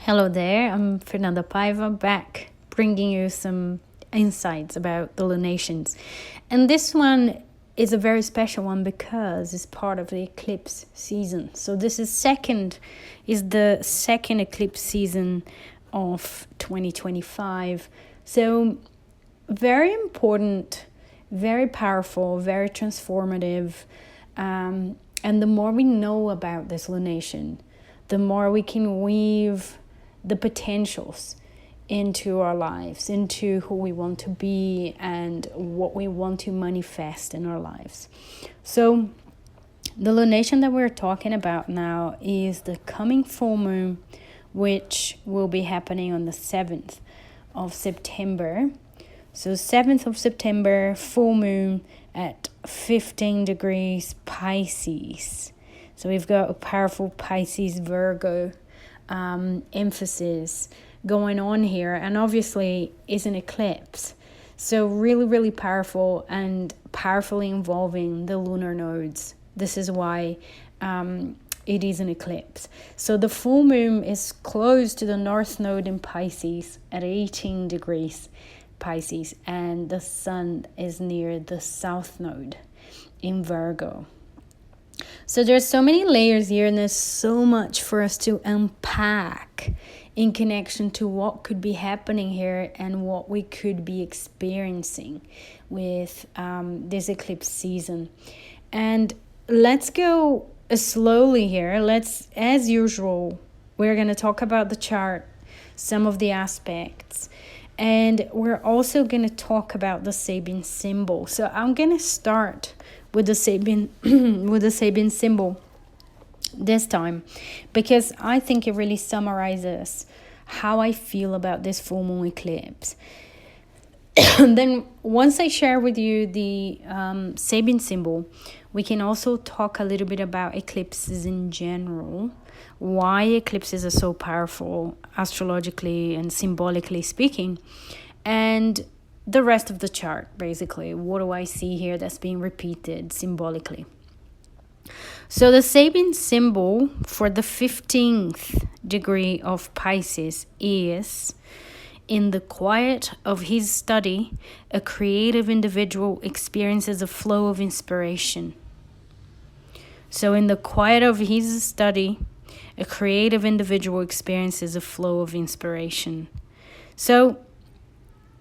Hello there, I'm Fernanda Paiva, back bringing you some insights about the lunations. And this one is a very special one because it's part of the eclipse season. So this is the second eclipse season of 2025. So very important, very powerful, very transformative. And the more we know about this lunation, the more we can weave the potentials into our lives, into who we want to be and what we want to manifest in our lives. So the lunation that we're talking about now is the coming full moon, which will be happening on the 7th of September. So 7th of September, full moon at 15 degrees Pisces. So we've got a powerful Pisces Virgo emphasis going on here, and obviously is an eclipse, so really powerful and powerfully involving the lunar nodes. This is why it is an eclipse. So the full moon is close to the north node in Pisces at 18 degrees Pisces, and the sun is near the south node in Virgo. So there's so many layers here, and there's so much for us to unpack in connection to what could be happening here and what we could be experiencing with this eclipse season. And let's go slowly here. As usual, we're going to talk about the chart, some of the aspects, and we're also going to talk about the Sabian symbol. So I'm going to start with the Sabian symbol this time, because I think it really summarizes how I feel about this full moon eclipse. Then once I share with you the Sabian symbol, we can also talk a little bit about eclipses in general, why eclipses are so powerful astrologically and symbolically speaking, and the rest of the chart. Basically, what do I see here that's being repeated symbolically? So the Sabian symbol for the 15th degree of Pisces is: in the quiet of his study, a creative individual experiences a flow of inspiration. So in the quiet of his study, a creative individual experiences a flow of inspiration. So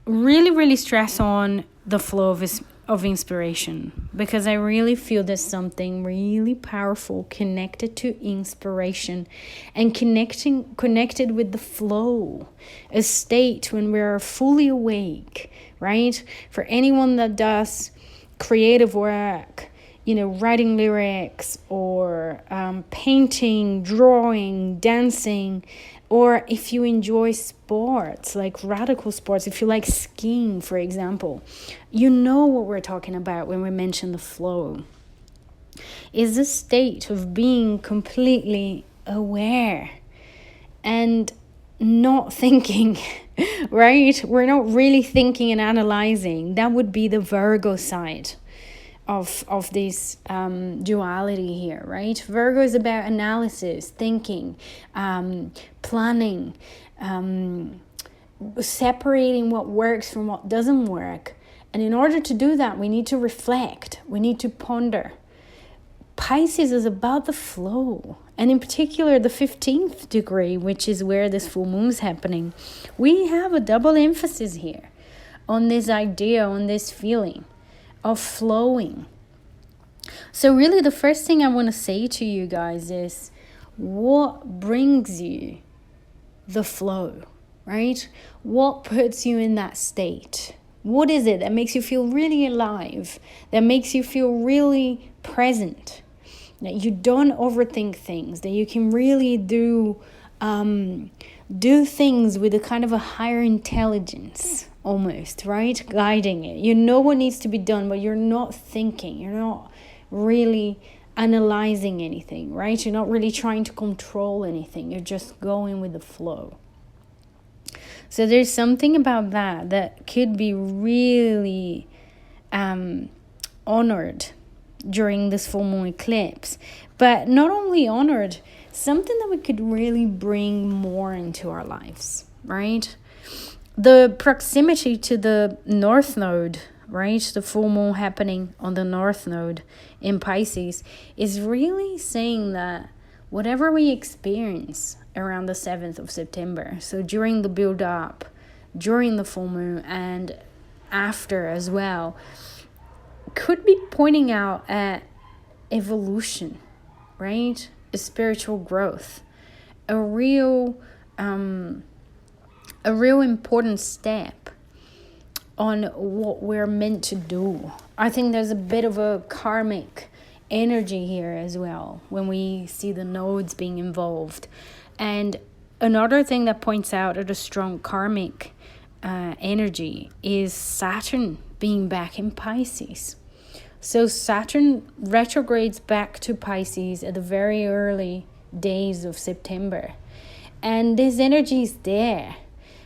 really stress on the flow of inspiration, because I really feel there's something really powerful connected to inspiration and connected with the flow, a state when we are fully awake, right? For anyone that does creative work, writing lyrics or painting, drawing, dancing, or if you enjoy sports, like radical sports, if you like skiing, for example, you know what we're talking about when we mention the flow. Is a state of being completely aware and not thinking, right? We're not really thinking and analyzing. That would be the Virgo side of this duality here, right? Virgo is about analysis, thinking, planning, separating what works from what doesn't work. And in order to do that, we need to reflect, we need to ponder. Pisces is about the flow, and in particular the 15th degree, which is where this full moon is happening. We have a double emphasis here on this idea, on this feeling of flowing. So really the first thing I want to say to you guys is, what brings you the flow, right? What puts you in that state? What is it that makes you feel really alive, that makes you feel really present, that you don't overthink things, that you can really do things with a kind of a higher intelligence almost, right? Guiding it. You know what needs to be done, but you're not thinking. You're not really analyzing anything, right? You're not really trying to control anything. You're just going with the flow. So there's something about that could be really honored during this full moon eclipse. But not only honored, something that we could really bring more into our lives, right? The proximity to the North Node, right? The full moon happening on the North Node in Pisces is really saying that whatever we experience around the 7th of September, so during the build up, during the full moon, and after as well, could be pointing out at evolution, right? A spiritual growth, a real important step on what we're meant to do. I think there's a bit of a karmic energy here as well when we see the nodes being involved. And another thing that points out at a strong karmic energy is Saturn being back in Pisces. So Saturn retrogrades back to Pisces at the very early days of September. And this energy is there.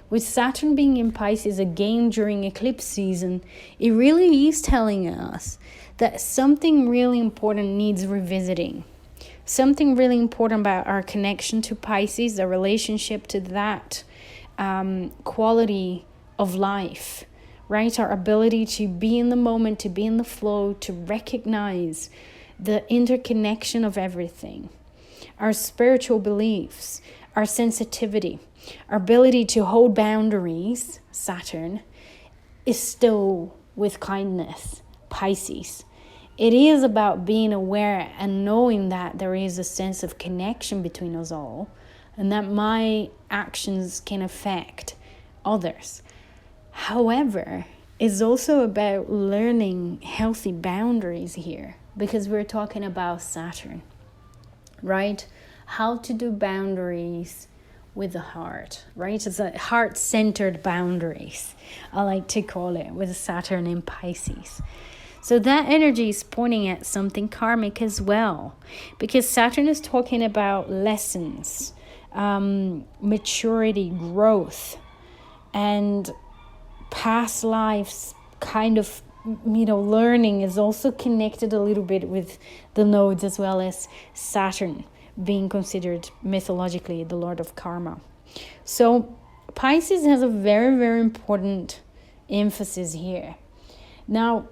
With Saturn being in Pisces again during eclipse season, it really is telling us that something really important needs revisiting. Something really important about our connection to Pisces, the relationship to that quality of life, right? Our ability to be in the moment, to be in the flow, to recognize the interconnection of everything. Our spiritual beliefs, our sensitivity, our ability to hold boundaries, Saturn, is still with kindness, Pisces. It is about being aware and knowing that there is a sense of connection between us all and that my actions can affect others. However, it's also about learning healthy boundaries here because we're talking about Saturn, right? How to do boundaries with the heart, right? It's a heart-centered boundaries, I like to call it, with Saturn in Pisces. So that energy is pointing at something karmic as well, because Saturn is talking about lessons, maturity, growth, and past lives kind of, learning is also connected a little bit with the nodes as well as Saturn being considered mythologically the Lord of Karma. So Pisces has a very, very important emphasis here. Now,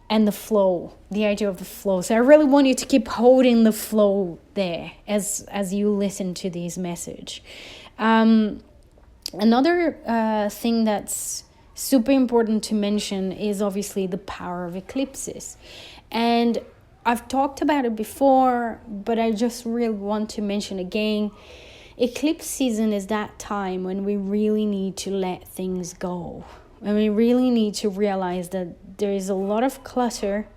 and the flow, the idea of the flow. So I really want you to keep holding the flow there as you listen to this message. Another thing that's super important to mention is obviously the power of eclipses. And I've talked about it before, but I just really want to mention again, eclipse season is that time when we really need to let things go. And we really need to realize that there is a lot of clutter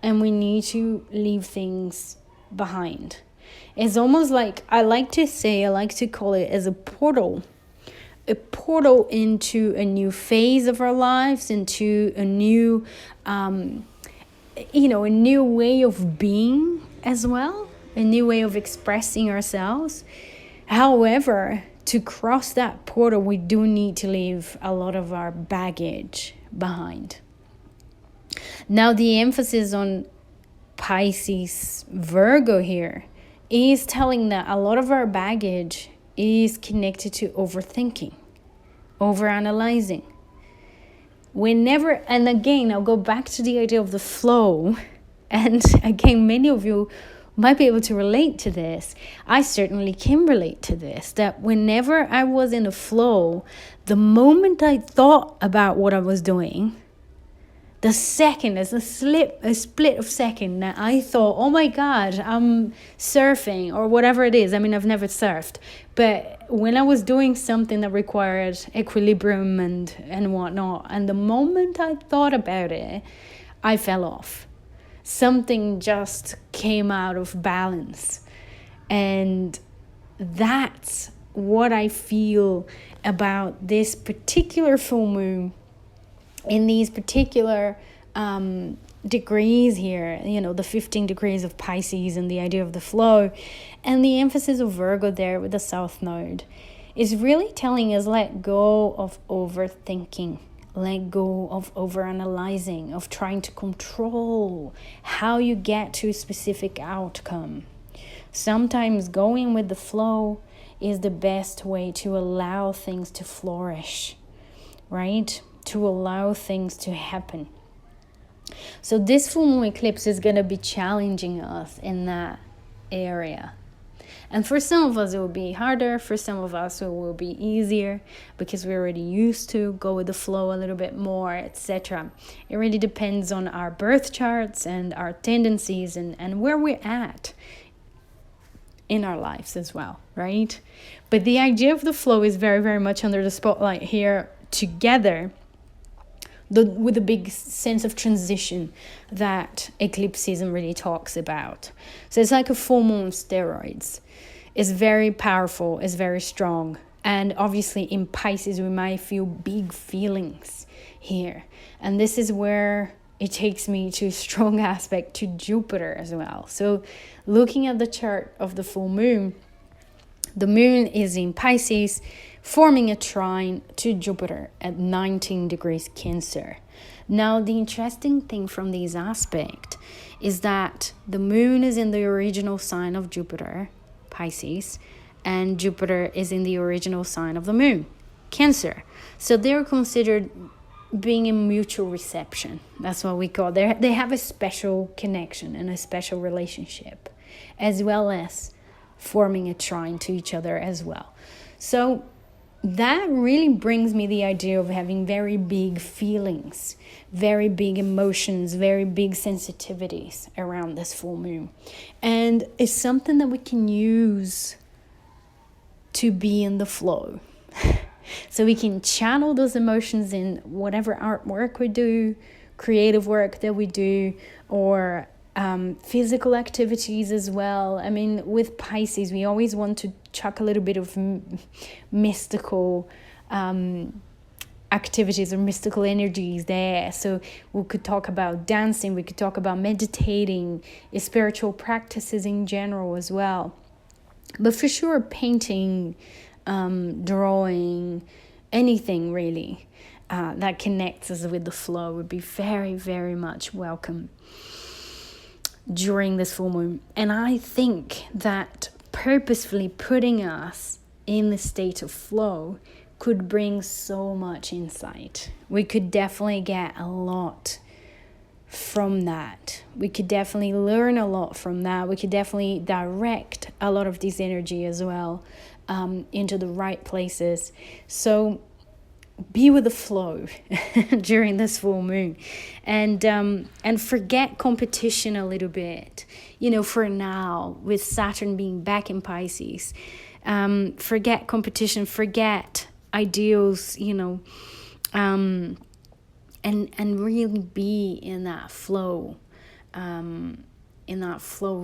and we need to leave things behind. It's almost like, I like to call it as a portal into a new phase of our lives, into a new, a new way of being as well, a new way of expressing ourselves. However, to cross that portal, we do need to leave a lot of our baggage behind. Now, the emphasis on Pisces Virgo here is telling that a lot of our baggage is connected to overthinking, overanalyzing. And again, I'll go back to the idea of the flow. And again, many of you might be able to relate to this. I certainly can relate to this, that whenever I was in a flow, the moment I thought about what I was doing, the second, there's a split of second that I thought, oh my God, I'm surfing or whatever it is. I mean, I've never surfed, but when I was doing something that required equilibrium and whatnot, and the moment I thought about it, I fell off. Something just came out of balance. And that's what I feel about this particular full moon in these particular degrees here, the 15 degrees of Pisces and the idea of the flow, and the emphasis of Virgo there with the South Node is really telling us, let go of overthinking. Let go of overanalyzing, of trying to control how you get to a specific outcome. Sometimes going with the flow is the best way to allow things to flourish, right? To allow things to happen. So this full moon eclipse is going to be challenging us in that area. And for some of us, it will be harder. For some of us, it will be easier because we're already used to go with the flow a little bit more, etc. It really depends on our birth charts and our tendencies and where we're at in our lives as well, right? But the idea of the flow is very, very much under the spotlight here together with a big sense of transition that eclipse season really talks about. So it's like a full moon on steroids. It's very powerful, it's very strong. And obviously in Pisces, we might feel big feelings here. And this is where it takes me to a strong aspect to Jupiter as well. So looking at the chart of the full moon, the moon is in Pisces, forming a trine to Jupiter at 19 degrees Cancer. Now, the interesting thing from this aspect is that the moon is in the original sign of Jupiter, Pisces, and Jupiter is in the original sign of the moon, Cancer. So they're considered being in mutual reception. That's what we call it. They have a special connection and a special relationship, as well as forming a trine to each other as well. So that really brings me the idea of having very big feelings, very big emotions, very big sensitivities around this full moon. And it's something that we can use to be in the flow. So we can channel those emotions in whatever artwork we do, creative work that we do, or physical activities as well. I mean, with Pisces, we always want to chuck a little bit of mystical activities or mystical energies there. So we could talk about dancing, we could talk about meditating, spiritual practices in general as well. But for sure, painting, drawing, anything really that connects us with the flow would be very, very much welcome during this full moon. And I think that purposefully putting us in the state of flow could bring so much insight. We could definitely get a lot from that. We could definitely learn a lot from that. We could definitely direct a lot of this energy as well into the right places. So be with the flow during this full moon, and forget competition a little bit. You know, for now, with Saturn being back in Pisces, forget competition, forget ideals. You know, and really be in that flow,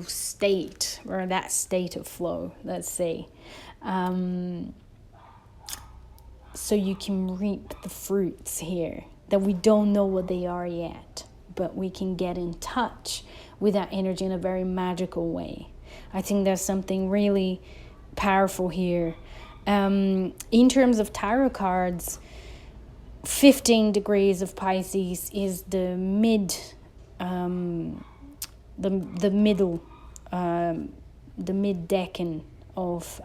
state, or that state of flow. Let's say. So you can reap the fruits here that we don't know what they are yet, but we can get in touch with that energy in a very magical way. I think there's something really powerful here. In terms of tarot cards, 15 degrees of Pisces is the middle decan of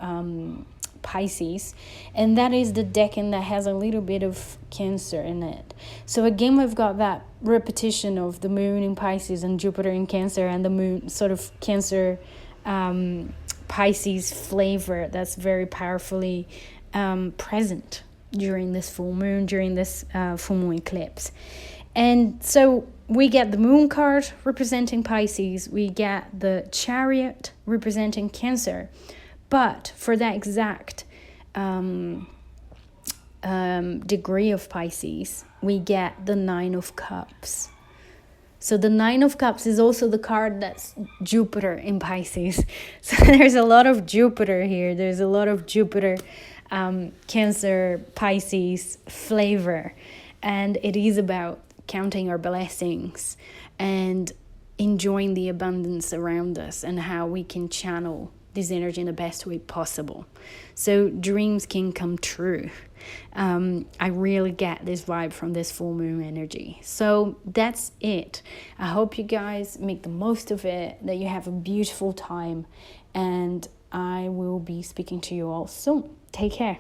Pisces, and that is the decan that has a little bit of Cancer in it. So again, we've got that repetition of the moon in Pisces and Jupiter in Cancer, and the moon sort of Cancer Pisces flavor that's very powerfully present during this full moon, during this full moon eclipse. And so we get the moon card representing Pisces, we get the Chariot representing Cancer. But for that exact degree of Pisces, we get the Nine of Cups. So the Nine of Cups is also the card that's Jupiter in Pisces. So there's a lot of Jupiter here. There's a lot of Jupiter, Cancer, Pisces flavor. And it is about counting our blessings and enjoying the abundance around us and how we can channel this energy in the best way possible. So dreams can come true. I really get this vibe from this full moon energy. So that's it. I hope you guys make the most of it, that you have a beautiful time, and I will be speaking to you all soon. Take care.